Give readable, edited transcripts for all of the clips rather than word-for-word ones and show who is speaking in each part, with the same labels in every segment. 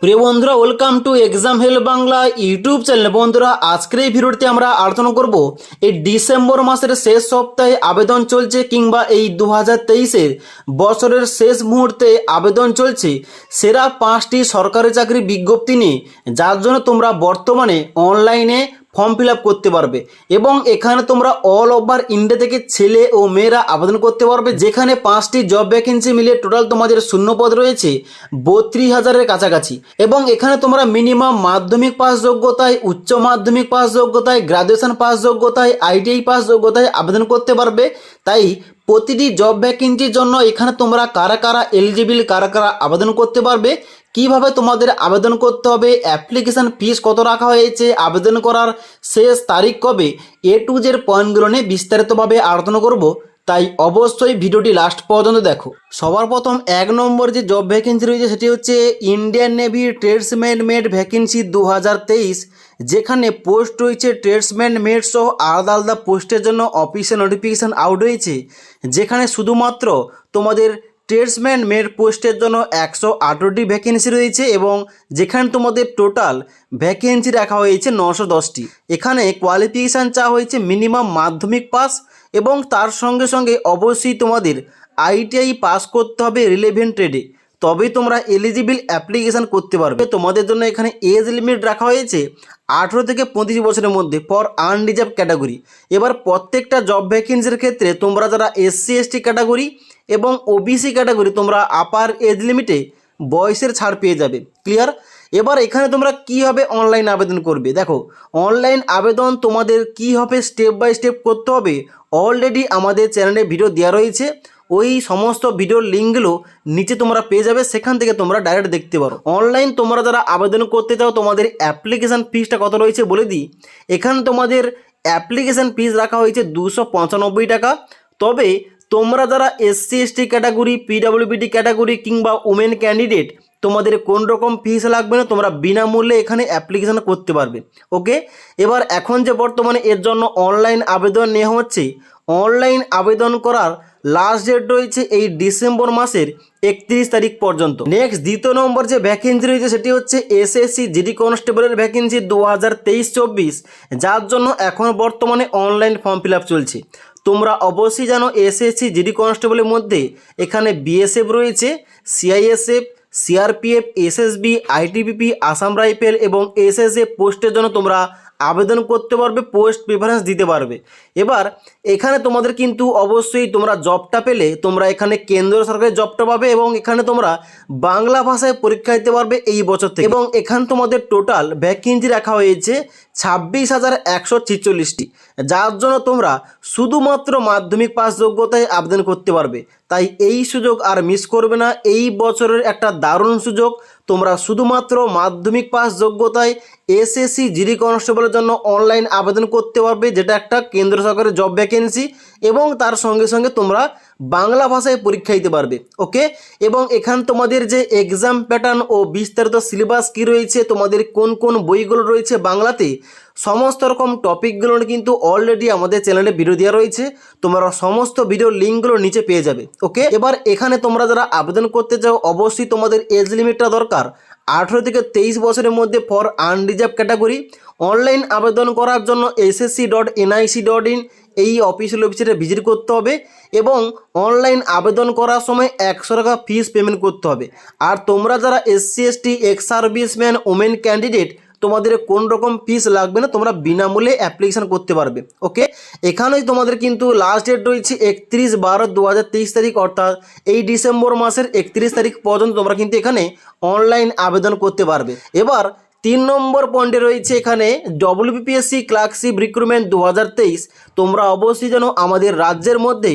Speaker 1: প্রিয় বন্ধুরা, welcome to exam help Bangla YouTube channel. বন্ধুরা, আজকের এই ভিডিওতে আমরা আলোচনা করব এই ডিসেম্বর মাসের শেষ সপ্তাহে আবেদন চলছে কিংবা এই 2023-এর বছরের শেষ মুহূর্তে আবেদন চলছে সেরা 5টি সরকারি চাকরি বিজ্ঞপ্তি নিয়ে, যার জন্য তোমরা বর্তমানে অনলাইনে ফর্ম ফিল আপ করতে পারবে এবং এখানে তোমরা অল ওভার ইন্ডিয়া থেকে ছেলে ও মেয়েরা আবেদন করতে পারবে। যেখানে 5টি জব ভ্যাকেন্সি মিলে টোটাল তোমাদের শূন্যপদ রয়েছে 32,000-এর কাছাকাছি এবং এখানে তোমরা মিনিমাম মাধ্যমিক পাস যোগ্যতায়, উচ্চ মাধ্যমিক পাস যোগ্যতায়, গ্রাজুয়েশন পাস যোগ্যতায়, আইটিআই পাস যোগ্যতায় আবেদন করতে পারবে। তাই প্রতিটি জব ভ্যাকেন্সির জন্য এখানে তোমরা কারা কারা এলিজিবল, কারা কারা আবেদন করতে পারবে, কিভাবে তোমাদের আবেদন করতে হবে, অ্যাপ্লিকেশন ফিস কত রাখা হয়েছে, আবেদন করার শেষ তারিখ কবে, এ টু জেড পয়েন্টগুলো নিয়ে বিস্তারিতভাবে আলোচনা করব। তাই অবশ্যই ভিডিওটি লাস্ট পর্যন্ত দেখো। সবার প্রথম 1 নম্বর যে জব ভ্যাকেন্সি রয়েছে সেটি হচ্ছে ইন্ডিয়ান নেভি ট্রেডসম্যান মেট ভ্যাকেন্সি 2023, যেখানে পোস্ট রয়েছে ট্রেডসম্যান মেট সহ আলাদা আলাদা পোস্টের জন্য অফিসিয়াল নোটিফিকেশান আউট হয়েছে। যেখানে শুধুমাত্র তোমাদের ট্রেডসম্যান মেট পোস্টের জন্য 118টি ভ্যাকেন্সি রয়েছে এবং যেখানে তোমাদের টোটাল ভ্যাকেন্সি রাখা হয়েছে 910টি। এখানে কোয়ালিফিকেশান চাওয়া হয়েছে মিনিমাম মাধ্যমিক পাস এবং তার সঙ্গে সঙ্গে অবশ্যই তোমাদের আইটিআই পাস করতে হবে রিলেভেন্ট ট্রেডে, তবেই তোমরা এলিজিবল অ্যাপ্লিকেশান করতে পারবে। তোমাদের জন্য এখানে এজ লিমিট রাখা হয়েছে 18 থেকে 25 বছরের মধ্যে ফর আনরিজার্ভ ক্যাটাগরি। এবার প্রত্যেকটা জব ভ্যাকেন্সির ক্ষেত্রে তোমরা যারা এসসি এসটি ক্যাটাগরি এবং ওবিসি ক্যাটাগরি তোমরা আপার এজ লিমিটে বয়সের ছাড় পেয়ে যাবে। ক্লিয়ার? এবার এখানে তোমরা কীভাবে অনলাইন আবেদন করবে, দেখো অনলাইন আবেদন তোমাদের কী হবে স্টেপ বাই স্টেপ করতে হবে অলরেডি আমাদের চ্যানেলে ভিডিও দেওয়া রয়েছে। ওই সমস্ত ভিডিওর লিঙ্কগুলো নিচে তোমরা পেয়ে যাবে, সেখান থেকে তোমরা ডাইরেক্ট দেখতে পারো। অনলাইন তোমরা যারা আবেদন করতে চাও তোমাদের অ্যাপ্লিকেশান ফিসটা কত রয়েছে বলে দিই। এখানে তোমাদের অ্যাপ্লিকেশান ফিস রাখা হয়েছে 295 টাকা। তবে তোমরা যারা এসসি এসটি ক্যাটাগরি, পিডাব্লিউবিডি ক্যাটাগরি কিংবা উমেন ক্যান্ডিডেট তোমাদের কোন রকম ফিস লাগবে না, তোমরা বিনামূল্যে এখানে অ্যাপ্লিকেশান করতে পারবে। ওকে, এবার এখন যে বর্তমানে এর জন্য অনলাইন আবেদন নেওয়া হচ্ছে, অনলাইন আবেদন করার লাস্ট ডেট রয়েছে এই ডিসেম্বর মাসের 31 তারিখ পর্যন্ত। নেক্সট দ্বিতীয় নম্বর যে ভ্যাকেন্সি রয়েছে সেটি হচ্ছে এসএসসি জিডি কনস্টেবলের ভ্যাকেন্সি 2023-24, যার জন্য এখন বর্তমানে অনলাইন ফর্ম ফিল আপ চলছে। তোমরা অবশ্যই জানো এসএসসি জিডি কনস্টেবলের মধ্যে এখানে বিএসএফ রয়েছে, CISF, CRPF, SSB, ITBP, Assam rifle এবং এসএসএফ পোস্টের জন্য তোমরা আবেদন করতে পারবে, পোস্ট প্রিফারেন্স দিতে পারবে। এবার এখানে তোমাদের কিন্তু অবশ্যই তোমরা জবটা পেলে তোমরা এখানে কেন্দ্র সরকারের জবটা পাবে এবং এখানে তোমরা বাংলা ভাষায় পরীক্ষা দিতে পারবে এই বছর থেকে। এবং এখানে তোমাদের টোটাল ভ্যাকেন্সি রাখা হয়েছে 26,146টি, যার জন্য তোমরা শুধুমাত্র মাধ্যমিক পাস যোগ্যতায় আবেদন করতে পারবে। তাই এই সুযোগ আর মিস করবে না, এই বছরের একটা দারুণ সুযোগ। তোমরা শুধুমাত্র মাধ্যমিক পাস যোগ্যতায় এসএসসি জিডি কনস্টেবলের জন্য অনলাইন আবেদন করতে পারবে, যেটা একটা কেন্দ্র সরকারের জব ভ্যাকেন্সি এবং তার সঙ্গে সঙ্গে তোমরা বাংলা ভাষায় পরীক্ষা দিতে পারবে। ওকে, এবং এখান তোমাদের যে এক্সাম প্যাটার্ন ও বিস্তারিত সিলেবাস কী রয়েছে, তোমাদের কোন কোন বইগুলো রয়েছে বাংলাতে, সমস্ত রকম টপিকগুলো কিন্তু অলরেডি আমাদের চ্যানেলে ভিডিও দেওয়া রয়েছে। তোমরা সমস্ত ভিডিওর লিঙ্কগুলো নিচে পেয়ে যাবে। ওকে, এবার এখানে তোমরা যারা আবেদন করতে চাও অবশ্যই তোমাদের এজ লিমিটটা দরকার 18 থেকে 23 বছরের মধ্যে ফর আনরিজার্ভ ক্যাটাগরি। অনলাইন আবেদন করার জন্য ssc.nic.in এই অফিসিয়াল ওয়েবসাইটে ভিজিট করতে হবে এবং অনলাইন আবেদন করার সময় 100 টাকা ফিস পেমেন্ট করতে হবে। আর তোমরা যারা SC ST, ex serviceman, women candidate তোমাদের কোন রকম ফিস লাগবে না, তোমরা বিনামূল্যে অ্যাপ্লিকেশান করতে পারবে। ওকে, এখানেই তোমাদের কিন্তু লাস্ট ডেট রয়েছে 31/12/2023 তারিখ, অর্থাৎ এই ডিসেম্বর মাসের 31 তারিখ পর্যন্ত তোমরা কিন্তু এখানে অনলাইন আবেদন করতে পারবে। এবার 3 নম্বর পয়েন্টে রয়েছে এখানে ডব্লিউবিপিএসসি ক্লার্কশিপ রিক্রুটমেন্ট 2023। তোমরা অবশ্যই জানো আমাদের রাজ্যের মধ্যে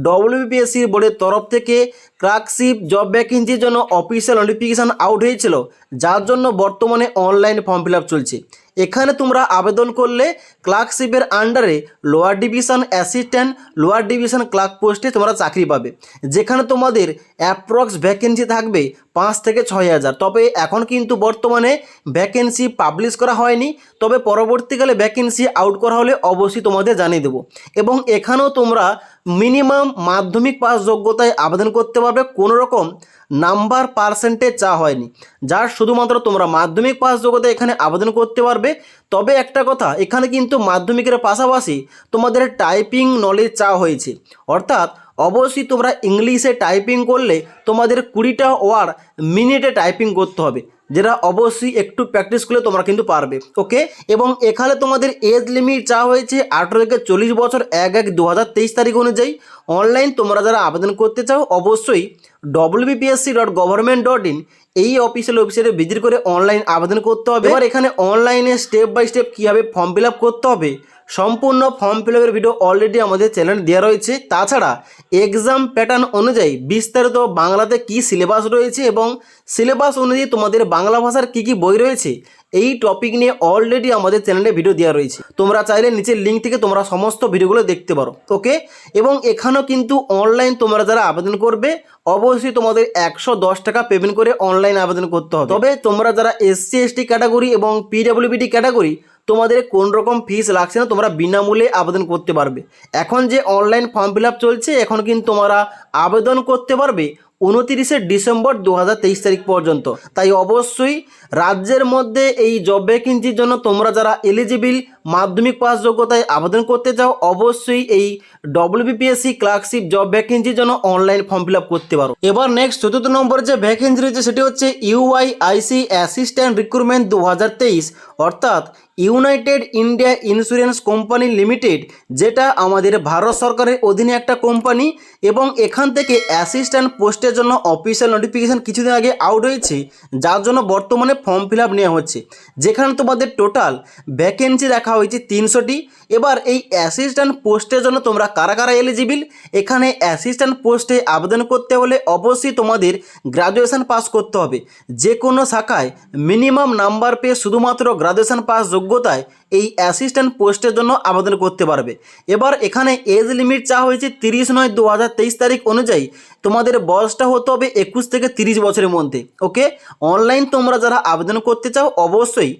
Speaker 1: ডব্লিউবিপিএসসি বোর্ডের তরফ থেকে ক্লার্কশিপ জব ভ্যাকেন্সির জন্য অফিসিয়াল নোটিফিকেশান আউট হয়েছিল, যার জন্য বর্তমানে অনলাইন ফর্ম ফিল আপ চলছে। এখানে তোমরা আবেদন করলে ক্লার্কশিপের আন্ডারে lower division assistant lower division clerk পোস্টে তোমরা চাকরি পাবে, যেখানে তোমাদের অ্যাপ্রক্স ভ্যাকেন্সি থাকবে 5 থেকে 6,000। তবে এখন কিন্তু বর্তমানে ভ্যাকেন্সি পাবলিশ করা হয়নি, তবে পরবর্তীকালে ভ্যাকেন্সি আউট করা হলে অবশ্যই তোমাদের জানিয়ে দেবো। এবং এখানেও তোমরা মিনিমাম মাধ্যমিক পাস যোগ্যতায় আবেদন করতে পারবে, কোনো রকম নাম্বার পার্সেন্টেজ চাওয়া হয়নি, যার শুধুমাত্র তোমরা মাধ্যমিক পাস যোগ্যতায় এখানে আবেদন করতে পারবে। তবে একটা কথা, এখানে কিন্তু মাধ্যমিকের পাশাপাশি তোমাদের টাইপিং নলেজ চাওয়া হয়েছে, অর্থাৎ অবশ্যই তোমরা ইংলিশে টাইপিং করলে তোমাদের 20টা ওয়ার্ড মিনিটে টাইপিং করতে হবে, যেটা অবশ্যই একটু প্র্যাকটিস করলে তোমরা কিন্তু পারবে। ওকে, এবং এখানে তোমাদের এজ লিমিট চাওয়া হয়েছে 18 থেকে 40 বছর 1/1/2023 তারিখ অনুযায়ী। অনলাইন তোমরা যারা আবেদন করতে চাও অবশ্যই wbpsc.government.in এই অফিসিয়াল ওয়েবসাইটে ভিজিট করে অনলাইন আবেদন করতে হবে। এবার এখানে অনলাইনে স্টেপ বাই স্টেপ কীভাবে ফর্ম ফিল আপ করতে হবে সম্পূর্ণ ফর্ম ফিল আপের ভিডিও অলরেডি আমাদের চ্যানেলে দেওয়া রয়েছে। তাছাড়া এক্সাম প্যাটার্ন অনুযায়ী বিস্তারিত বাংলাতে কী সিলেবাস রয়েছে এবং সিলেবাস অনুযায়ী তোমাদের বাংলা ভাষার কী কী বই রয়েছে এই টপিক নিয়ে অলরেডি আমাদের চ্যানেলে ভিডিও দেওয়া রয়েছে। তোমরা চাইলে নিচের লিঙ্ক থেকে তোমরা সমস্ত ভিডিওগুলো দেখতে পারো। ওকে, এবং এখানেও কিন্তু অনলাইন তোমরা যারা আবেদন করবে অবশ্যই তোমাদের 110 টাকা পেমেন্ট করে অনলাইন আবেদন করতে হবে। তবে তোমরা যারা SC ST ক্যাটাগরি এবং PWBD ক্যাটাগরি তোমাদের কোন রকম ফিস লাগছে না, তোমরা বিনামূল্যে আবেদন করতে পারবে। এখন যে অনলাইন ফর্ম ফিল আপ চলছে, এখন কিন্তু তোমরা আবেদন করতে পারবে 29শে ডিসেম্বর 2023 তারিখ পর্যন্ত। তাই অবশ্যই রাজ্যের মধ্যে এই জব ভ্যাকেন্সির জন্য তোমরা যারা এলিজিবল মাধ্যমিক পাস যোগ্যতায় আবেদন করতে চাও অবশ্যই এই WBPSC ক্লার্কশিপ জব ভ্যাকেন্সির জন্য অনলাইন ফর্ম ফিল আপ করতে পারো। এবার নেক্সট 4th নম্বর যে ভ্যাকেন্সি রয়েছে সেটি হচ্ছে UIIC অ্যাসিস্ট্যান্ট রিক্রুটমেন্ট 2023, অর্থাৎ United India insurance company limited, যেটা আমাদের ভারত সরকারের অধীনে একটা কোম্পানি। এবং এখান থেকে অ্যাসিস্ট্যান্ট পোস্টের জন্য অফিসিয়াল নোটিফিকেশান কিছুদিন আগে আউট হয়েছে, যার জন্য বর্তমানে ফর্ম ফিল আপ নেওয়া হচ্ছে, যেখানে তোমাদের টোটাল ভ্যাকেন্সি রাখা হয়েছে 300টি। এবার এই অ্যাসিস্ট্যান্ট পোস্টের জন্য তোমরা কারা কারা এলিজিবল, এখানে অ্যাসিস্ট্যান্ট পোস্টে আবেদন করতে হলে অবশ্যই তোমাদের গ্রাজুয়েশন পাস করতে হবে। যে কোনো শাখায় মিনিমাম নাম্বার পেয়ে শুধুমাত্র গ্রাজুয়েশন পাস যোগ্যতায় এই অ্যাসিস্ট্যান্ট পোস্টের জন্য আবেদন করতে পারবে। এবার এখানে এজ লিমিট চাওয়া হয়েছে 30/9/2023 তারিখ অনুযায়ী তোমাদের বয়সটা হতে হবে 21 থেকে 30 বছরের মধ্যে। ওকে, অনলাইন তোমরা যারা আবেদন করতে চাও অবশ্যই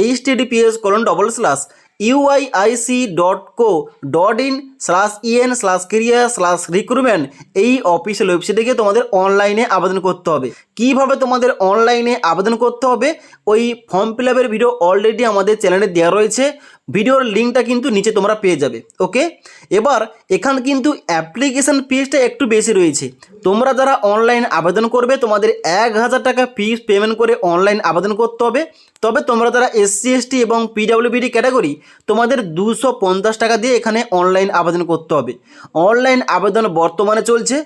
Speaker 1: https://uiic.co.in/en/career/recruitment এই অফিসিয়াল ওয়েবসাইটে গিয়ে তোমাদের অনলাইনে আবেদন করতে হবে। কিভাবে তোমাদের অনলাইনে আবেদন করতে হবে ওই ফর্ম ফিল আপের ভিডিও অলরেডি আমাদের চ্যানেলে দেওয়া রয়েছে, ভিডিওর লিঙ্কটা কিন্তু নিচে তোমরা পেয়ে যাবে। ওকে, এবার এখানে কিন্তু অ্যাপ্লিকেশান ফিসটা একটু বেশি রয়েছে। তোমরা যারা অনলাইন আবেদন করবে তোমাদের 1000 টাকা ফিস পেমেন্ট করে অনলাইন আবেদন করতে হবে। তবে তোমরা যারা SC ST এবং PWBD ক্যাটাগরি তোমাদের 250 টাকা দিয়ে এখানে অনলাইন আবেদন করতে হবে। অনলাইন আবেদন বর্তমানে চলছে।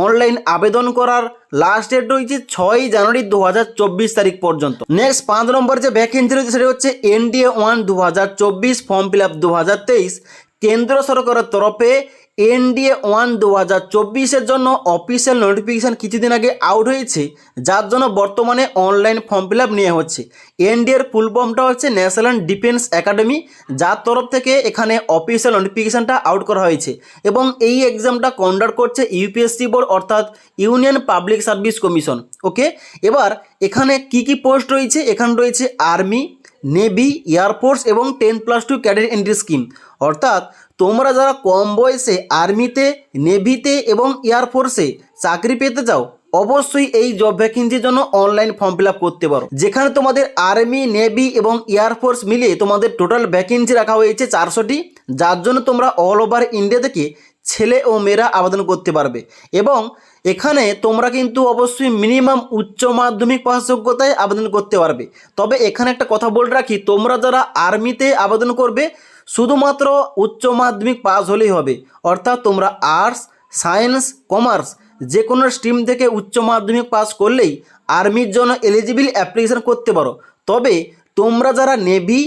Speaker 1: অনলাইন আবেদন করার লাস্ট ডেট রয়েছে 6 জানুয়ারি 2024 তারিখ পর্যন্ত। নেক্সট 5 নম্বর যে ভ্যাকেন্সি রয়েছে সেটা হচ্ছে NDA 1 2024 ফর্ম ফিল আপ 2023। কেন্দ্র সরকারের তরফে NDA 1 2024-এর জন্য অফিসিয়াল নোটিফিকেশান কিছুদিন আগে আউট হয়েছে, যার জন্য বর্তমানে অনলাইন ফর্ম ফিল আপ নেওয়া হচ্ছে। NDA এর ফুল ফর্মটা হচ্ছে ন্যাশনাল ডিফেন্স একাডেমি, যার তরফ থেকে এখানে অফিসিয়াল নোটিফিকেশানটা আউট করা হয়েছে। এবং এই এক্সামটা কন্ডাক্ট করছে UPSC বোর্ড, অর্থাৎ ইউনিয়ন পাবলিক সার্ভিস কমিশন। ওকে, এবার এখানে কি কি পোস্ট রয়েছে, এখানে রয়েছে আর্মি, নেভি, এয়ারফোর্স এবং 10+2 ক্যাডেট এন্ট্রি স্কিম। অর্থাৎ তোমরা যারা কম বয়সে আর্মিতে, নেভিতে এবং এয়ারফোর্সে চাকরি পেতে চাও অবশ্যই এই জব ভ্যাকেন্সির জন্য অনলাইন ফর্ম ফিল আপ করতে পারো, যেখানে তোমাদের আর্মি, নেভি এবং এয়ারফোর্স মিলিয়ে তোমাদের টোটাল ভ্যাকেন্সি রাখা হয়েছে 400টি, যার জন্য তোমরা অল ওভার ইন্ডিয়া থেকে ছেলে ও মেয়েরা আবেদন করতে পারবে। এবং এখানে তোমরা কিন্তু অবশ্যই মিনিমাম উচ্চ মাধ্যমিক পাস যোগ্যতায় আবেদন করতে পারবে। তবে এখানে একটা কথা বলে রাখি, তোমরা যারা আর্মিতে আবেদন করবে শুধুমাত্র উচ্চ মাধ্যমিক পাস হলেই হবে, অর্থাৎ তোমরা আর্টস, সায়েন্স, কমার্স যে কোনো স্ট্রিম থেকে উচ্চ মাধ্যমিক পাস করলেই আর্মির জন্য এলিজিবল অ্যাপ্লিকেশান করতে পারো। তবে তোমরা যারা নেভি,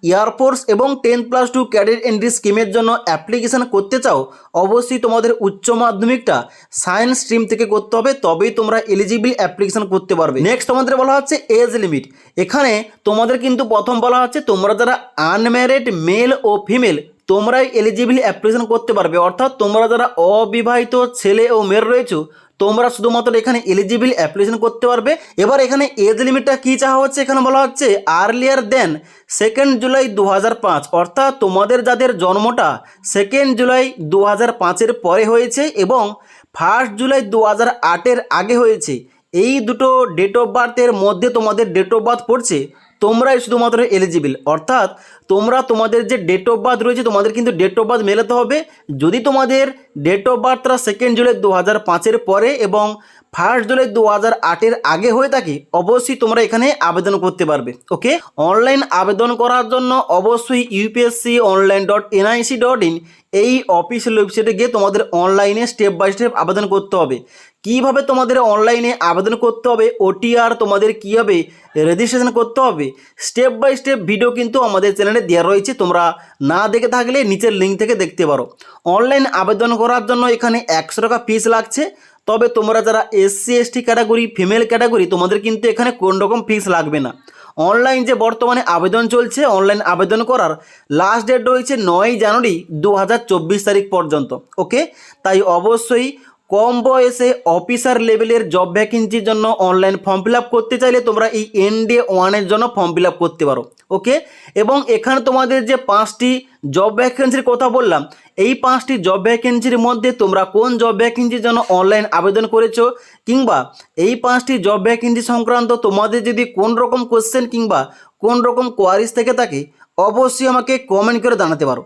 Speaker 1: এয়ারফোর্স এবং 10+2 ক্যাডেট এন্ট্রি স্কিমের জন্য অ্যাপ্লিকেশন করতে চাও, অবশ্যই তোমাদের উচ্চ মাধ্যমিকটা সায়েন্স স্ট্রিম থেকে করতে হবে, তবেই তোমরা এলিজিবল অ্যাপ্লিকেশন করতে পারবে। নেক্সট তোমাদের বলা হচ্ছে এজ লিমিট। এখানে তোমাদের কিন্তু প্রথম বলা হচ্ছে তোমরা যারা আনম্যারিড মেল ও ফিমেল তোমরাই এলিজিবল অ্যাপ্লিকেশন করতে পারবে, অর্থাৎ তোমরা যারা অবিবাহিত ছেলে ও মেয়ের রয়েছো তোমরা শুধুমাত্র এখানে এলিজিবল অ্যাপ্লিকেশন করতে পারবে। এবার এখানে এজ লিমিটটা কী চাওয়া হচ্ছে, এখানে বলা হচ্ছে আর্লিয়ার দেন 2 জুলাই 2005, অর্থাৎ তোমাদের যাদের জন্মটা 2 জুলাই 2005-এর পরে হয়েছে এবং 1 জুলাই 2008-এর আগে হয়েছে, এই দুটো ডেট অফ বার্থের মধ্যে তোমাদের ডেট অফ বার্থ পড়ছে, তোমরাই শুধুমাত্র এলিজিবল। অর্থাৎ তোমরা তোমাদের যে ডেট অফ বার্থ রয়েছে তোমাদের কিন্তু ডেট অফ বার্থ মেলাতে হবে। যদি তোমাদের ডেট অফ বার্থটা 2 জুলাই 2005-এর পরে এবং 1 জুলাই 2008-এর আগে হয়ে থাকে, অবশ্যই তোমরা এখানে আবেদন করতে পারবে। ওকে, অনলাইন আবেদন করার জন্য অবশ্যই upsconline.nic.in এই অফিসিয়াল ওয়েবসাইটে গিয়ে তোমাদের অনলাইনে স্টেপ বাই স্টেপ আবেদন করতে হবে। কিভাবে তোমাদের অনলাইনে আবেদন করতে হবে, ওটিআর তোমাদের কীভাবে রেজিস্ট্রেশন করতে হবে, স্টেপ বাই স্টেপ ভিডিও কিন্তু আমাদের চ্যানেলে দেওয়া রয়েছে, তোমরা না দেখে থাকলে নিচের লিঙ্ক থেকে দেখতে পারো। অনলাইন আবেদন করার জন্য এখানে 100 টাকা ফিস লাগছে, তবে তোমরা যারা SC ST category female category তোমাদের কিন্তু এখানে কোন রকম ফিস লাগবে না। অনলাইন যে বর্তমানে আবেদন চলছে, অনলাইন আবেদন করার লাস্ট ডেট রয়েছে 9 জানুয়ারি 2024 তারিখ পর্যন্ত। ওকে, তাই অবশ্যই কম বয়সে অফিসার লেভেলের জব ভ্যাকেন্সির জন্য অনলাইন ফর্ম ফিল আপ করতে চাইলে তোমরা এই NDA 1-এর জন্য ফর্ম ফিল আপ করতে পারো। ওকে, এবং এখানে তোমাদের যে 5টি জব ভ্যাকেন্সির কথা বললাম, এই 5টি জব ভ্যাকেন্সির মধ্যে তোমরা কোন জব ভ্যাকেন্সির জন্য অনলাইন আবেদন করেছো, কিংবা এই 5টি জব ভ্যাকেন্সি সংক্রান্ত তোমাদের যদি কোন রকম কোশ্চেন কিংবা কোন রকম কোয়ারিজ থেকে থাকে, অবশ্যই আমাকে কমেন্ট করে জানাতে পারো।